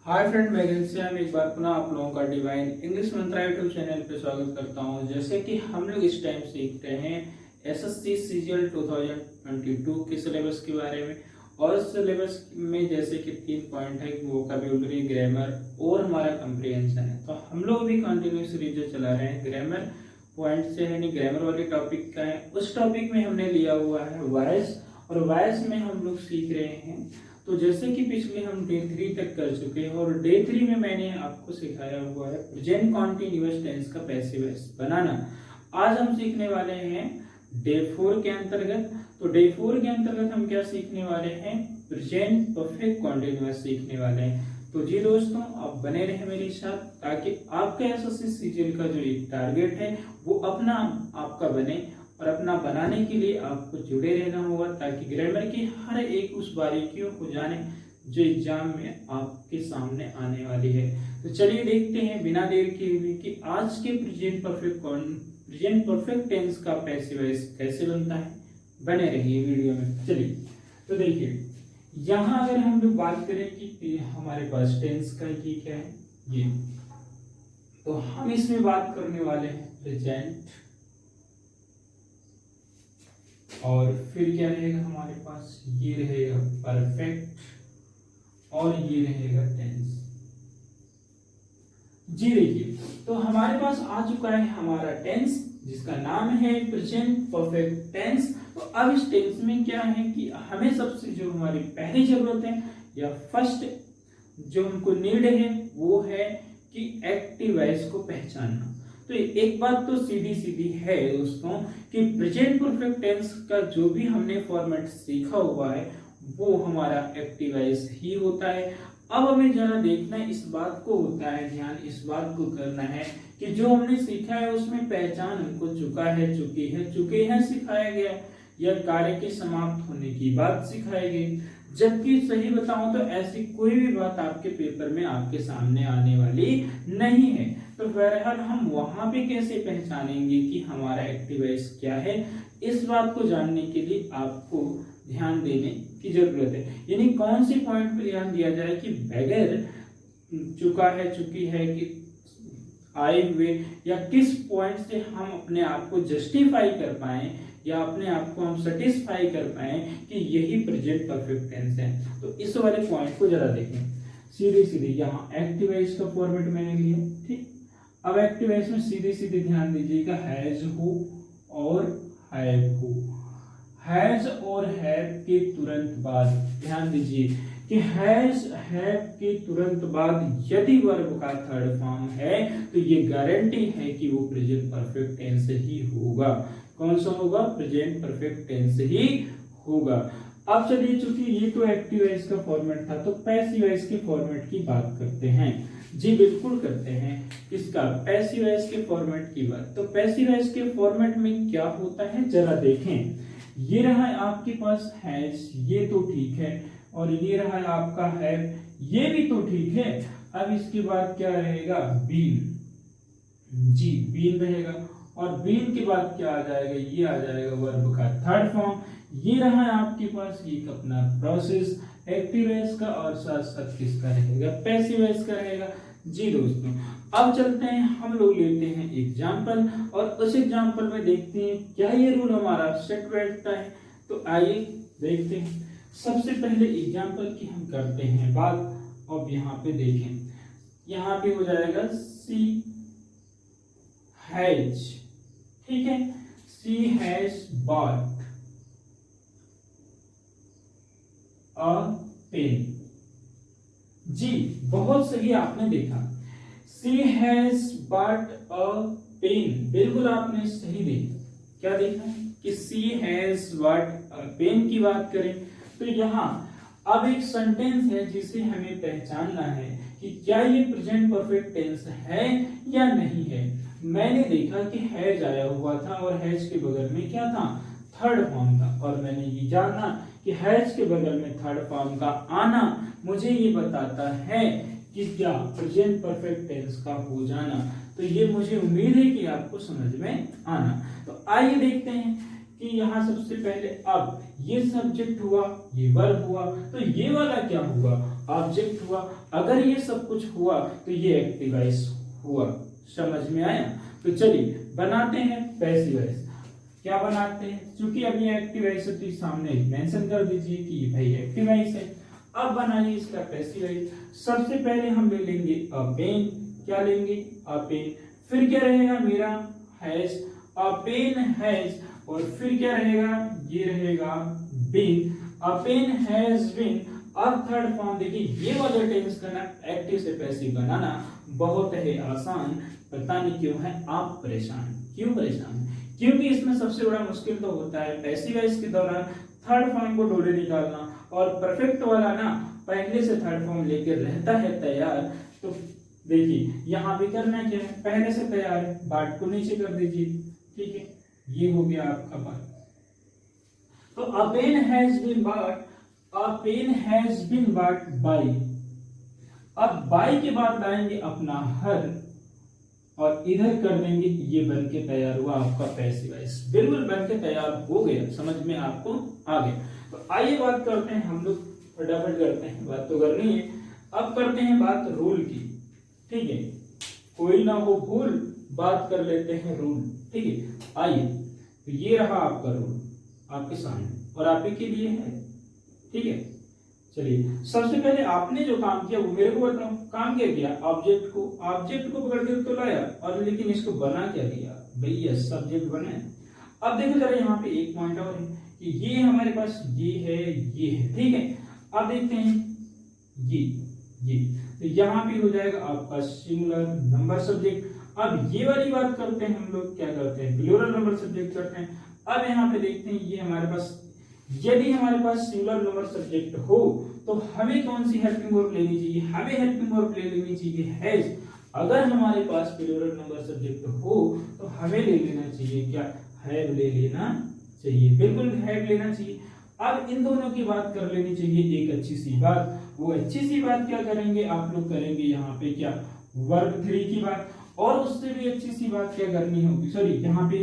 Hi friend, मैं घनश्याम एक बार पुनः आप लोगों का डिवाइन इंग्लिश मंत्रा यूट्यूब चैनल पे स्वागत करता हूं। जैसे कि हम लोग इस टाइम सीख रहे हैं एसएससी सीजीएल 2022 के सिलेबस के बारे में। और सिलेबस में जैसे कि 3 पॉइंट है, वोकैब्युलरी, ग्रामर और हमारा कंप्रीहेंशन है। तो हम लोग भी कंटिन्यू सीरीज चला रहे हैं ग्रामर पॉइंट से, यानी ग्रामर वाले टॉपिक का है। उस टॉपिक में हमने लिया हुआ है वॉइस, और वॉइस में हम लोग सीख रहे हैं। तो जैसे कि पिछले हम डे 3 तक कर चुके हैं, और डे 3 में मैंने आपको सिखाया हुआ है प्रेजेंट कॉन्टिन्यूअस टेंस का पैसिव वॉइस बनाना। आज हम सीखने वाले हैं डे 4 के अंतर्गत। तो डे 4 के अंतर्गत हम क्या सीखने वाले हैं? प्रेजेंट परफेक्ट कॉन्टिन्यूअस सीखने वाले हैं। तो जी दोस्तों, आप बने रहे मेरे साथ, ताकि आपका एसएससी सीजीएल का जो एक टारगेट है वो अपना आपका बने। और अपना बनाने के लिए आपको जुड़े रहना होगा, ताकि ग्रामर की हर एक उस बारीकियों को जाने जो एग्जाम में आपके सामने आने वाली है। तो चलिए देखते हैं बिना देर के हुए कि आज के प्रेजेंट परफेक्ट टेंस का पैसिव वॉइस कैसे बनता है। बने रहिए वीडियो में। चलिए तो देखिए, यहाँ अगर हम लोग बात करें कि हमारे पास टेंस का ये क्या है, ये तो हम इसमें बात करने वाले हैं प्रेजेंट, और फिर क्या रहेगा हमारे पास, ये रहेगा परफेक्ट, और ये रहेगा टेंस। जी देखिए, तो हमारे पास आ चुका है हमारा टेंस, जिसका नाम है प्रेजेंट परफेक्ट टेंस। तो अब इस टेंस में क्या है कि हमें सबसे जो हमारी पहली जरूरत है, या फर्स्ट जो हमको नीड है, वो है कि एक्टिव वॉइस को पहचानना। तो एक बात तो सीधी सीधी है दोस्तों कि प्रेजेंट परफेक्ट टेंस का जो भी हमने फॉर्मेट सीखा हुआ है वो हमारा एक्टिव वॉइस ही होता है। अब हमें जरा देखना इस बात को होता है, ध्यान इस बात को करना है कि जो हमने सीखा है उसमें पहचान हमको चुके हैं सिखाया गया, या कार्य के समाप्त होने की बात सिखाई गई। जबकि सही बताऊं तो ऐसी कोई भी बात आपके पेपर में आपके सामने आने वाली नहीं है। तो बहरहाल हम वहां पे कैसे पहचानेंगे कि हमारा एक्टिव वॉइस क्या है? इस बात को जानने के लिए आपको ध्यान देने की जरूरत है। यानी कौन से पॉइंट पे ध्यान दिया जाए कि बगैर चुका है, चुकी है, कि आए हुए, या किस पॉइंट से हम अपने आप को जस्टिफाई कर पाए, या अपने आप को हम सेटिस्फाई कर पाए कि यही प्रेजेंट परफेक्ट टेंस है। तो इस वाले पॉइंट को जरा देखें। सीधे सीधे यहाँ एक्टिव वॉइस का फॉर्मेट मैंने लिया, ठीक। अब एक्टिव वॉइस में सीधे सीधे ध्यान दीजिएगा, हैज, हु और हैव हु। हैज और हैव के तुरंत बाद ध्यान दीजिए कि हैज हैव के तुरंत बाद यदि वर्ब का थर्ड फॉर्म है तो ये गारंटी है कि वो प्रेजेंट परफेक्ट टेंस ही होगा। कौन सा होगा? प्रेजेंट परफेक्ट टेंस ही होगा। अब चलिए, चूंकि ये तो एक्टिव वॉइस का फॉर्मेट था, तो पैसिव वॉइस के फॉर्मेट की बात करते हैं। जी बिल्कुल करते हैं। किसका? पैसिव वॉइस के फॉर्मेट की बात। तो पैसिव वॉइस के फॉर्मेट में क्या होता है जरा देखें। ये रहा आपके पास हैज, ये तो ठीक है, और ये रहा आपका हैव, ये भी तो ठीक है। अब इसके बाद क्या रहेगा? बीन। जी बीन रहेगा, और बीन के बाद क्या आ जाएगा? ये आ जाएगा वर्ब का थर्ड फॉर्म। ये रहा आपके पास एक अपना प्रोसेस एक्टिव वॉइस का, और साथ साथ किसका रहेगा? पैसिव वॉइस का रहेगा। जी दोस्तों, अब चलते हैं, हम लोग लेते हैं एग्जाम्पल, और उस एग्जाम्पल में देखते हैं क्या ये रूल हमारा सेट बैठता है। तो आइए देखते हैं। सबसे पहले एग्जाम्पल की हम करते हैं बात। अब यहाँ पे देखें, यहाँ पे हो जाएगा सी हैज, ठीक है। सी हैज बॉट अ पेन। जी बहुत सही आपने देखा, सी हैज बॉट अ पेन। बिल्कुल आपने सही देखा। क्या देखा कि सी हैज बॉट अ पेन की बात करें तो यहाँ अब एक सेंटेंस है जिसे हमें पहचानना है कि क्या ये प्रेजेंट परफेक्ट टेंस है या नहीं है। मैंने देखा कि हैज आया हुआ था, और हैज के बगल में क्या था? थर्ड फॉर्म था, और मैंने ये जाना कि हैज के बगल में थर्ड फॉर्म का आना मुझे ये बताता है कि क्या प्रेजेंट परफेक्ट टेंस का हो जाना। तो ये मुझे उम्मीद है कि आपको समझ में आना। तो आइए देखते हैं कि यहाँ सबसे पहले अब ये सब्जेक्ट हुआ, ये वर्ब हुआ, तो ये वाला क्या हुआ, ऑब्जेक्ट हुआ। अगर ये सब कुछ हुआ तो ये एक्टिव वॉइस हुआ। समझ में आया? तो चलिए बनाते हैं पैसिव वॉइस। क्या बनाते हैं? क्योंकि अब ये एक्टिव वॉइस है तो सामने मेंशन कर दीजिए कि ये भाई एक्टिव वॉइस है। अब बनाइए इसका पैसिव वॉइस। सबसे पहले हम ले लेंगे अ पेन। क्या लेंगे? A pen. फिर क्या रहेगा मेरा? हैज। A pen has. और फिर क्या रहेगा? ये रहेगा been. A pen has been. अब थर्ड फॉर्म देखिए, ये वाला टेंस करना, एक्टिव से पैसिव बनाना बहुत है आसान। पता नहीं क्यों है आप परेशान। क्यों परेशान? क्योंकि इसमें सबसे बड़ा मुश्किल तो होता है पैसिव वॉइस के दौरान थर्ड फॉर्म को ढूंढे निकालना, और परफेक्ट वाला ना पहले से थर्ड फॉर्म लेकर रहता है तैयार। तो देखिए यहाँ पे करना क्या है, पहले से तैयार है, बाट को नीचे कर दीजिए। ठीक है, ये हो गया आपका बाट। तो a pen has been bought, a pen has been bought by. अब बाय के बाद लाएंगे अपना हर, और इधर कर देंगे, ये बन के तैयार हुआ आपका पैसिव वॉइस। बिल्कुल बन के तैयार हो गया, समझ में आपको आ गया। तो आइए बात करते हैं, हम लोग फटाफट करते हैं, बात तो करनी है। अब करते हैं बात रूल की। ठीक है, कोई ना हो भूल, बात कर लेते हैं रूल। ठीक है, आइए। तो ये रहा आपका रूल आपके सामने, और आप ही के लिए है। ठीक है, चलिए सबसे पहले आपने जो काम किया वो मेरे को बताओ। काम क्या किया? ऑब्जेक्ट को पकड़ के तो लाया, और लेकिन इसको बना क्या दिया भैया? सब्जेक्ट बने। अब देखो जरा यहाँ पे एक पॉइंट और है कि ये हमारे पास ये है, ये है। ठीक है, अब देखते हैं ये तो यहाँ पे हो जाएगा आपका सिंगुलर नंबर सब्जेक्ट। अब ये वाली बात करते हैं, हम लोग क्या करते हैं? प्लूरल नंबर सब्जेक्ट करते हैं। अब यहाँ पे देखते हैं, ये हमारे पास, यदि हमारे पास सिंगुलर नंबर सब्जेक्ट हो तो हमें कौन सी हेल्पिंग वर्ब लेनी चाहिए? हमें हेल्पिंग वर्ब ले लेनी चाहिए हैज। अगर हमारे पास प्लूरल नंबर सब्जेक्ट हो तो हमें ले लेना चाहिए क्या? हैव ले लेना चाहिए। बिल्कुल हैव लेना चाहिए। अब इन दोनों की बात कर लेनी चाहिए एक अच्छी सी बात। वो अच्छी सी बात क्या करेंगे आप लोग? करेंगे यहाँ पे क्या? वर्ब 3 की बात। और उससे भी अच्छी सी बात क्या करनी होगी? सॉरी, यहाँ पे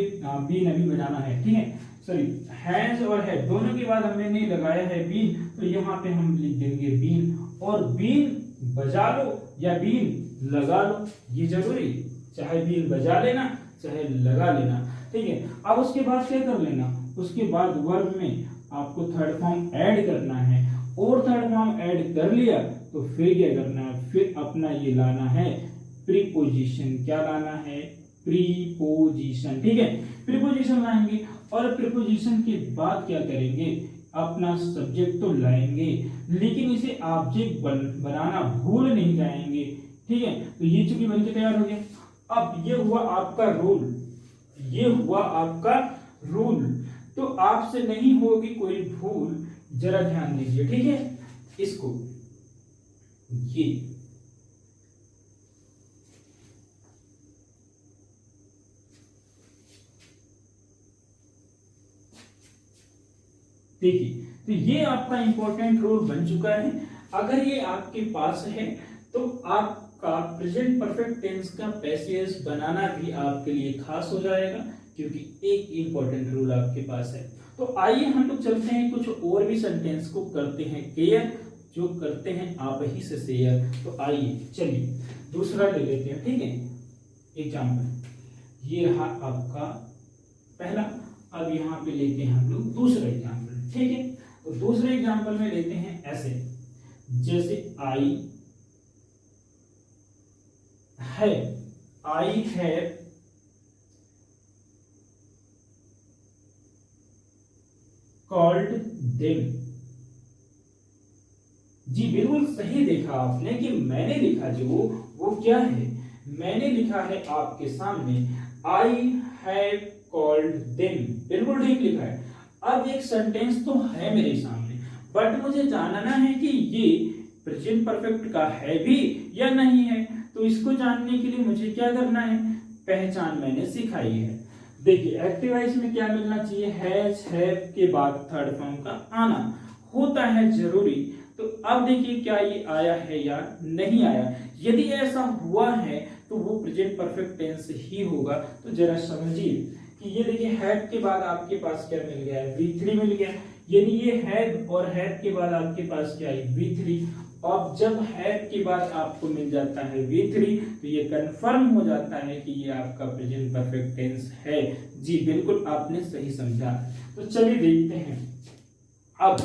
बीन अभी बजाना है। ठीक है, सॉरी, हैज और है दोनों के बाद हमने नहीं लगाया है बीन, तो यहाँ पे हम लिख देंगे बीन। और बीन बजा लो या बीन लगा लो, ये जरूरी, चाहे बीन बजा लेना चाहे लगा लेना। ठीक है, अब उसके बाद क्या कर लेना? उसके बाद वर्ब में आपको थर्ड फॉर्म ऐड करना है, और थर्ड फॉर्म ऐड कर लिया तो फिर क्या करना है? फिर अपना ये लाना है प्रीपोजिशन। क्या लाना है? प्रीपोजिशन। ठीक है, प्रीपोजिशन लाएंगे, और प्रीपोजिशन के बाद क्या करेंगे? अपना सब्जेक्ट तो लाएंगे, लेकिन इसे ऑब्जेक्ट बनाना भूल नहीं जाएंगे। ठीक है, तो ये चूंकि बनके तैयार हो गया। अब ये हुआ आपका रूल, ये हुआ आपका रूल। तो आपसे नहीं होगी कोई भूल, जरा ध्यान दीजिए। ठीक है, इसको ये देखिए, तो ये आपका इंपॉर्टेंट रूल बन चुका है। अगर ये आपके पास है तो आपका प्रेजेंट परफेक्ट टेंस का पैसिव बनाना भी आपके लिए खास हो जाएगा, क्योंकि एक इंपॉर्टेंट रूल आपके पास है। तो आइए हम लोग चलते हैं, कुछ और भी सेंटेंस को करते हैं केयर, जो करते हैं आप ही से शेयर। तो आइए चलिए दूसरा ले लेते हैं। ठीक है, एग्जाम्पल ये रहा आपका पहला। अब यहाँ पे लेते हैं हम लोग दूसरा एग्जाम्पल। ठीक है, तो दूसरे एग्जाम्पल में लेते हैं ऐसे, जैसे आई हैव कॉल्ड देम। जी बिल्कुल सही देखा आपने कि मैंने लिखा जो वो क्या है? मैंने लिखा है आपके सामने आई हैव कॉल्ड देम। बिल्कुल ठीक लिखा है। अब एक सेंटेंस तो है मेरे सामने, बट मुझे जानना है कि ये प्रेजेंट परफेक्ट का है भी या नहीं है। तो इसको जानने के लिए मुझे क्या करना है? पहचान मैंने सिखाई है। देखिए एक्टिव वॉइस में क्या मिलना चाहिए? हैज हैव के बाद थर्ड फॉर्म का आना होता है जरूरी। तो अब देखिए क्या ये आया है या नहीं आया। यदि ऐसा हुआ है तो वो प्रेजेंट परफेक्ट टेंस ही होगा। तो जरा समझिए कि ये देखिए हैड के बाद आपके पास क्या मिल गया है, V3 मिल गया, यानी ये हैड और हैड के बाद आपके पास क्या है, V3। अब जब हैड के बाद आपको मिल जाता है V3 तो ये कंफर्म हो जाता है कि ये आपका प्रेजेंट परफेक्ट टेंस है। जी बिल्कुल आपने सही समझा। तो चलिए देखते हैं, अब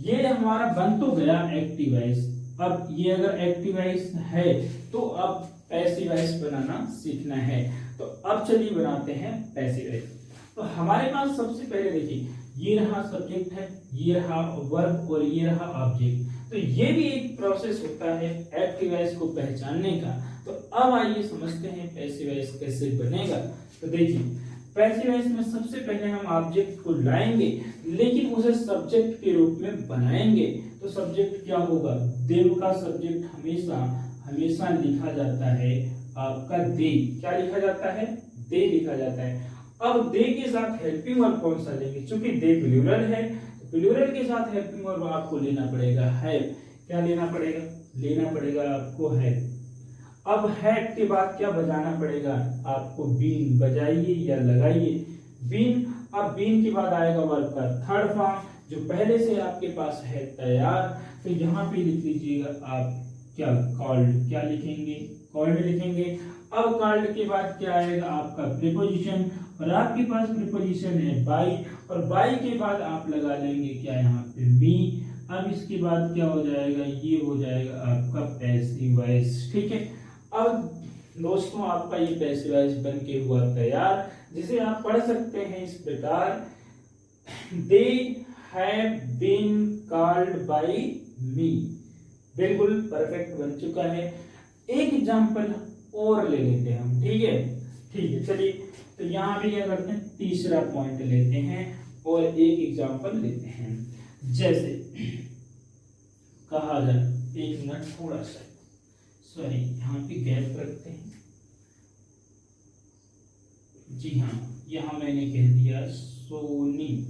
ये हमारा बन तो गया एक्टिव वॉइस। अब ये अगर एक्टिव वॉइस है तो अब पैसिव वॉइस बनाना सीखना है। तो अब चलिए बनाते हैं पैसिव वॉइस। तो हमारे पास सबसे पहले देखिए, ये रहा सब्जेक्ट है, ये रहा वर्ब और ये रहा ऑब्जेक्ट। तो ये भी एक प्रोसेस होता है एक्टिव वॉइस को पहचानने का। तो अब आइए समझते हैं पैसिव वॉइस कैसे बनेगा। तो देखिए, पैसिव वॉइस में सबसे पहले हम ऑब्जेक्ट को लाएंगे, लेकिन उसे सब्जेक्ट के रूप में बनाएंगे। तो सब्जेक्ट क्या होगा, देव का सब्जेक्ट हमेशा हमेशा लिखा जाता है आपका दे। क्या लिखा जाता है, दे लिखा जाता है। अब दे के साथ हेल्पिंग वर्ब कौन सा लेंगे, क्योंकि दे प्लूरल है, तो प्लूरल के साथ हेल्पिंग वर्ब आपको लेना पड़ेगा है। क्या लेना पड़ेगा, लेना पड़ेगा आपको है। अब हैड के बाद क्या बजाना पड़ेगा आपको, बीन बजाइए या लगाइए, बीन। अब बीन के बाद आएगा वर्ब का थर्ड फॉर्म, जो पहले से आपके पास है तैयार। तो यहाँ पे लिख लीजिएगा आप क्या, कॉल्ड। क्या लिखेंगे, कॉल्ड लिखेंगे। अब कॉल्ड के बाद क्या आएगा आपका प्रीपोजिशन, और आपके पास प्रीपोजिशन है बाई, और बाई के बाद आप लगा लेंगे क्या यहाँ पे, मी। अब इसके बाद क्या हो जाएगा, ये हो जाएगा आपका पैसिव वॉइस। ठीक है, अब दोस्तों आपका ये पैसिव वॉइस बन के हुआ तैयार, जिसे आप पढ़ सकते हैं इस प्रकार, they have been called by me. बिल्कुल परफेक्ट बन चुका है। एक एग्जांपल और ले लेते हैं हम, ठीक है, ठीक है। चलिए, तो यहाँ भी क्या करते हैं, तीसरा पॉइंट लेते हैं और एक एग्जांपल लेते हैं। जैसे कहा जाए, एक मिनट थोड़ा सा, सॉरी यहाँ पे गैप रखते हैं। जी हाँ, यहाँ मैंने कह दिया Sony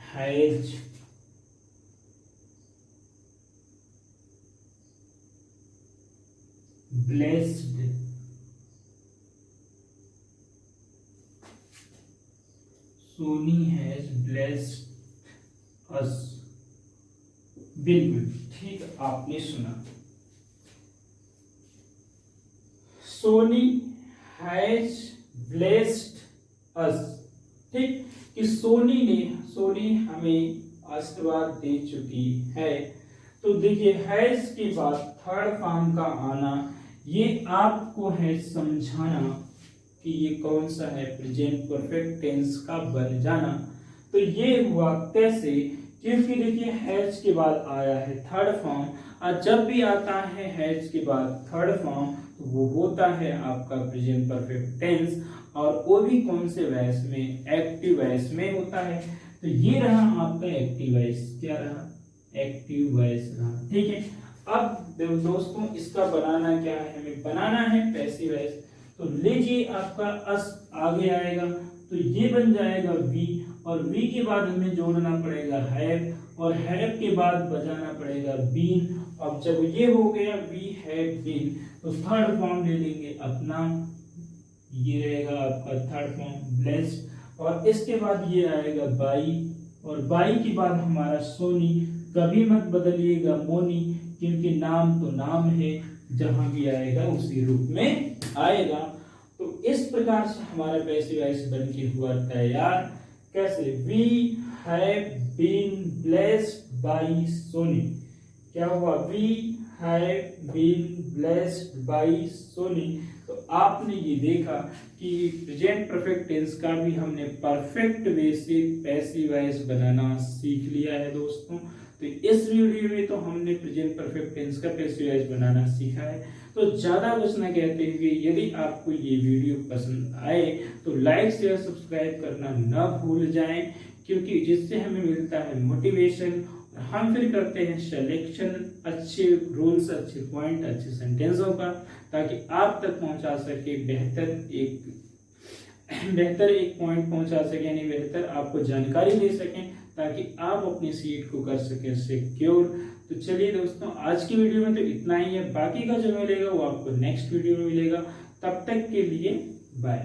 has blessed Sony has blessed us। बिल्कुल ठीक आपने सुना, सोनी हैज ब्लेस्ड अस। ठीक, कि सोनी हमें आशीर्वाद दे चुकी है। तो देखिए, हैज के बाद थर्ड फॉर्म का आना, ये आपको है समझाना कि ये कौन सा है, प्रेजेंट परफेक्ट टेंस का बन जाना। तो ये हुआ कैसे, क्योंकि देखिए हैज के बाद आया है थर्ड फॉर्म, और जब भी आता है हैज के बाद थर्ड फॉर्म तो वो होता है आपका प्रेजेंट परफेक्ट टेंस, और वो भी कौन से वॉइस में, एक्टिव वॉइस में होता है। तो ये रहा आपका एक्टिव वॉइस, क्या रहा, एक्टिव वॉइस रहा। ठीक है, अब दोस्तों इसका बनाना क्या है, हमें बनाना है पैसिव वॉइस। तो लीजिए, आपका अस आगे आएगा तो ये बन जाएगा वी, और वी के बाद हमें जोड़ना पड़ेगा हैव, और हैव के बाद बजाना पड़ेगा बीन। अब जब ये हो गया वी हैव बीन, तो थर्ड फॉर्म ले लेंगे अपना, ये रहेगा आपका थर्ड फॉर्म ब्लेस्ड, और इसके बाद ये आएगा बाई, और बाई के बाद हमारा सोनी। कभी मत बदलिएगा मोनी, क्योंकि नाम तो नाम है, जहां भी आएगा उसी रूप में आएगा। तो इस प्रकार से हमारा पैसिव वॉइस बन के हुआ तैयार। कैसे, we have been blessed by Sony. क्या हुआ, we have been blessed by Sony. तो आपने ये देखा कि प्रेजेंट परफेक्ट टेंस का भी हमने परफेक्ट वे से पैसिव वॉइस बनाना सीख लिया है दोस्तों। तो इस वीडियो में तो हमने प्रेजेंट परफेक्ट टेंस का पैसिव वॉइस बनाना सीखा है। तो ज्यादा कुछ ना कहते हुए, यदि आपको ये वीडियो पसंद आए तो लाइक शेयर सब्सक्राइब करना न भूल जाएं, क्योंकि जिससे हमें मिलता है मोटिवेशन, और हम फिर करते हैं सिलेक्शन अच्छे रूल्स, अच्छे पॉइंट, अच्छे सेंटेंसों का, ताकि आप तक पहुंचा सके बेहतर एक पॉइंट पहुंचा सके, यानी बेहतर आपको जानकारी दे सकें, ताकि आप अपनी सीट को कर सकें सिक्योर। तो चलिए दोस्तों, आज की वीडियो में तो इतना ही है, बाकी का जो मिलेगा वो आपको नेक्स्ट वीडियो में मिलेगा। तब तक के लिए बाय।